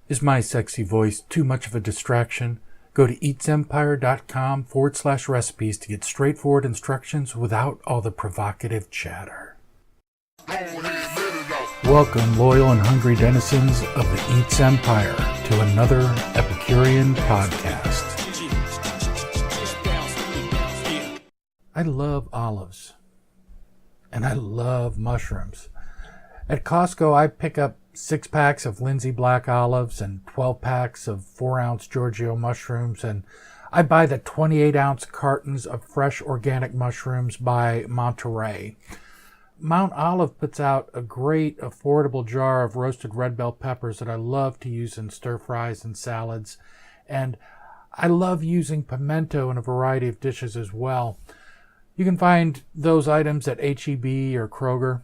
Is my sexy voice too much of a distraction? Go to eatsempire.com/recipes to get straightforward instructions without all the provocative chatter. Welcome, loyal and hungry denizens of the Eats Empire, to another Epicurean podcast. I love olives, and I love mushrooms. At Costco, I pick up 6 packs of Lindsay black olives and 12 packs of 4-ounce Giorgio mushrooms, and I buy the 28-ounce cartons of fresh organic mushrooms by Monterey. Mount Olive puts out a great, affordable jar of roasted red bell peppers that I love to use in stir fries and salads, and I love using pimento in a variety of dishes as well. You can find those items at H-E-B or Kroger.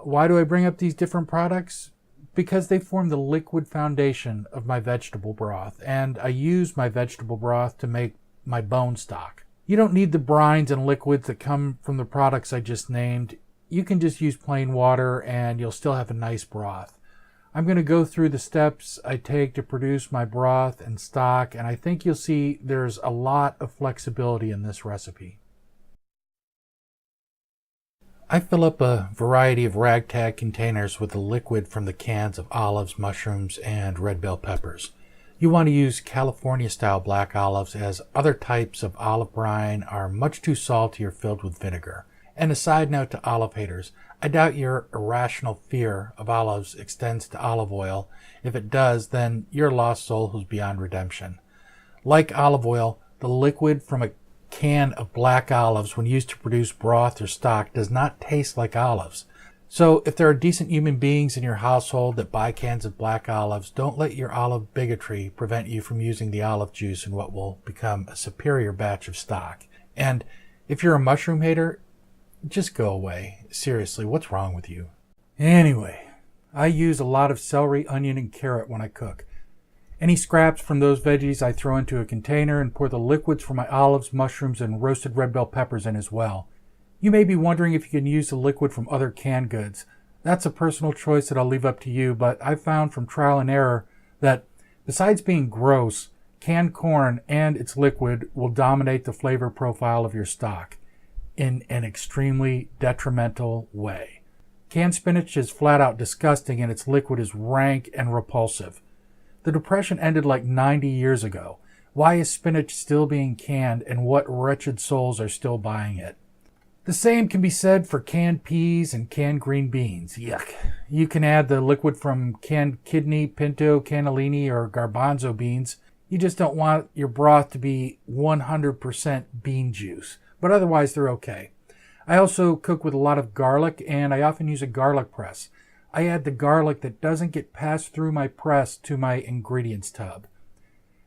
Why do I bring up these different products? Because they form the liquid foundation of my vegetable broth, and I use my vegetable broth to make my bone stock. You don't need the brines and liquids that come from the products I just named. You can just use plain water and you'll still have a nice broth. I'm going to go through the steps I take to produce my broth and stock, and I think you'll see there's a lot of flexibility in this recipe. I fill up a variety of ragtag containers with the liquid from the cans of olives, mushrooms, and red bell peppers. You want to use California-style black olives, as other types of olive brine are much too salty or filled with vinegar. And a side note to olive haters, I doubt your irrational fear of olives extends to olive oil. If it does, then you're a lost soul who's beyond redemption. Like olive oil, the liquid from a can of black olives, when used to produce broth or stock, does not taste like olives. So if there are decent human beings in your household that buy cans of black olives, don't let your olive bigotry prevent you from using the olive juice in what will become a superior batch of stock. And if you're a mushroom hater, just go away. Seriously, what's wrong with you? Anyway, I use a lot of celery, onion, and carrot when I cook. Any scraps from those veggies I throw into a container and pour the liquids from my olives, mushrooms, and roasted red bell peppers in as well. You may be wondering if you can use the liquid from other canned goods. That's a personal choice that I'll leave up to you, but I've found from trial and error that besides being gross, canned corn and its liquid will dominate the flavor profile of your stock in an extremely detrimental way. Canned spinach is flat out disgusting and its liquid is rank and repulsive. The Depression ended like 90 years ago. Why is spinach still being canned, and what wretched souls are still buying it? The same can be said for canned peas and canned green beans. Yuck. You can add the liquid from canned kidney, pinto, cannellini, or garbanzo beans. You just don't want your broth to be 100% bean juice, but otherwise they're okay. I also cook with a lot of garlic, and I often use a garlic press. I add the garlic that doesn't get passed through my press to my ingredients tub.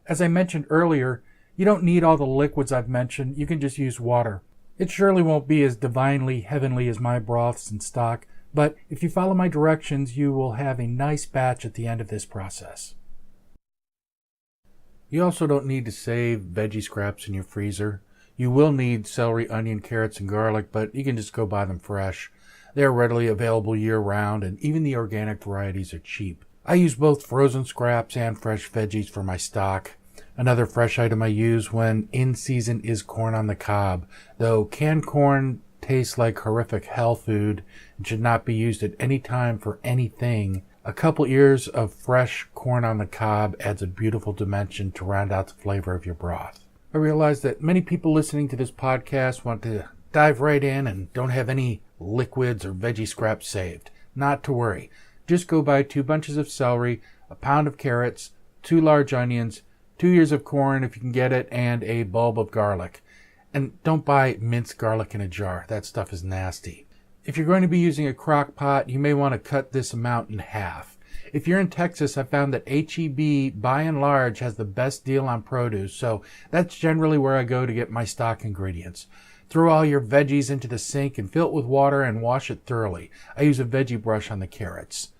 As I mentioned earlier, you don't need all the liquids I've mentioned. You can just use water. It surely won't be as divinely heavenly as my broths and stock, but if you follow my directions, you will have a nice batch at the end of this process. You also don't need to save veggie scraps in your freezer. You will need celery, onion, carrots, and garlic, but you can just go buy them fresh. They are readily available year-round, and even the organic varieties are cheap. I use both frozen scraps and fresh veggies for my stock. Another fresh item I use when in season is corn on the cob. Though canned corn tastes like horrific hell food and should not be used at any time for anything, a couple ears of fresh corn on the cob adds a beautiful dimension to round out the flavor of your broth. I realize that many people listening to this podcast want to dive right in and don't have any liquids or veggie scraps saved. Not to worry. Just go buy 2 bunches of celery, a pound of carrots, 2 large onions, 2 ears of corn if you can get it, and a bulb of garlic. And don't buy minced garlic in a jar. That stuff is nasty. If you're going to be using a crock pot, you may want to cut this amount in half. If you're in Texas, I found that H-E-B, by and large, has the best deal on produce, so that's generally where I go to get my stock ingredients. Throw all your veggies into the sink and fill it with water and wash it thoroughly. I use a veggie brush on the carrots.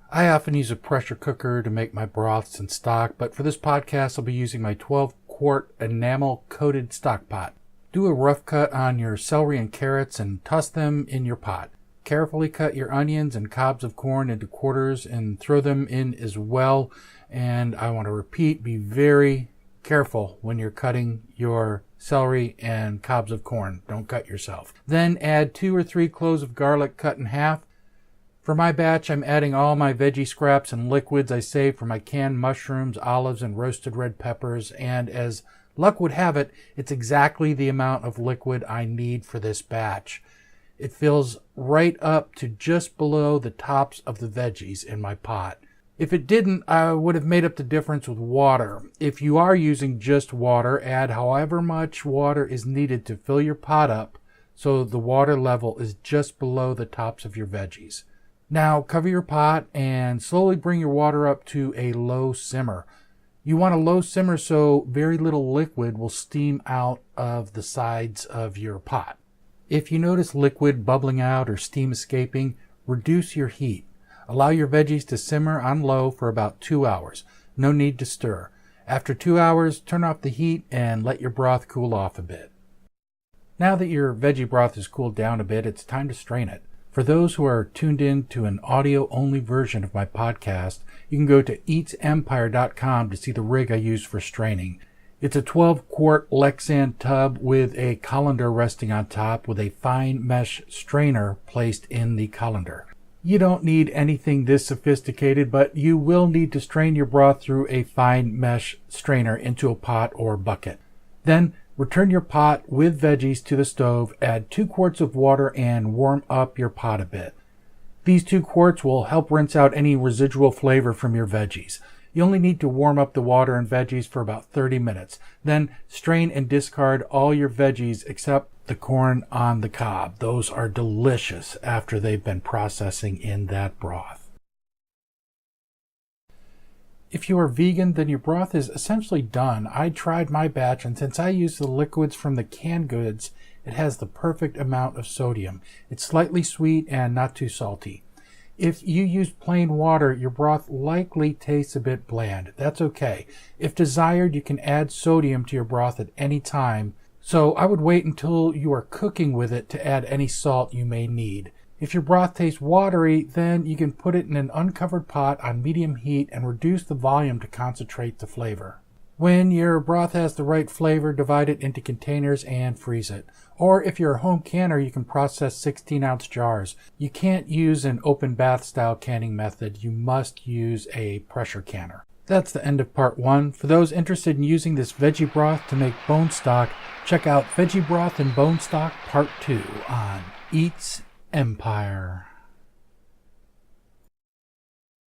I often use a pressure cooker to make my broths and stock, but for this podcast I'll be using my 12-quart enamel-coated stock pot. Do a rough cut on your celery and carrots and toss them in your pot. Carefully cut your onions and cobs of corn into quarters and throw them in as well. And I want to repeat, be very careful when you're cutting your celery and cobs of corn. Don't cut yourself. Then add 2 or 3 cloves of garlic cut in half. For my batch, I'm adding all my veggie scraps and liquids I saved for my canned mushrooms, olives, and roasted red peppers. And as luck would have it, it's exactly the amount of liquid I need for this batch. It fills right up to just below the tops of the veggies in my pot. If it didn't, I would have made up the difference with water. If you are using just water, add however much water is needed to fill your pot up so the water level is just below the tops of your veggies. Now cover your pot and slowly bring your water up to a low simmer. You want a low simmer so very little liquid will steam out of the sides of your pot. If you notice liquid bubbling out or steam escaping, reduce your heat. Allow your veggies to simmer on low for about 2 hours. No need to stir. After 2 hours, turn off the heat and let your broth cool off a bit. Now that your veggie broth has cooled down a bit, it's time to strain it. For those who are tuned in to an audio-only version of my podcast, you can go to eatsempire.com to see the rig I use for straining. It's a 12-quart Lexan tub with a colander resting on top with a fine mesh strainer placed in the colander. You don't need anything this sophisticated, but you will need to strain your broth through a fine mesh strainer into a pot or bucket. Then return your pot with veggies to the stove, add 2 quarts of water, and warm up your pot a bit. These 2 quarts will help rinse out any residual flavor from your veggies. You only need to warm up the water and veggies for about 30 minutes. Then strain and discard all your veggies except the corn on the cob. Those are delicious after they've been processing in that broth. If you are vegan, then your broth is essentially done. I tried my batch, and since I use the liquids from the canned goods, it has the perfect amount of sodium. It's slightly sweet and not too salty. If you use plain water, your broth likely tastes a bit bland. That's okay. If desired, you can add sodium to your broth at any time, so I would wait until you are cooking with it to add any salt you may need. If your broth tastes watery, then you can put it in an uncovered pot on medium heat and reduce the volume to concentrate the flavor. When your broth has the right flavor, divide it into containers and freeze it. Or if you're a home canner, you can process 16-ounce jars. You can't use an open bath style canning method. You must use a pressure canner. That's the end of part 1. For those interested in using this veggie broth to make bone stock, check out Veggie Broth and Bone Stock Part 2 on Eats Empire.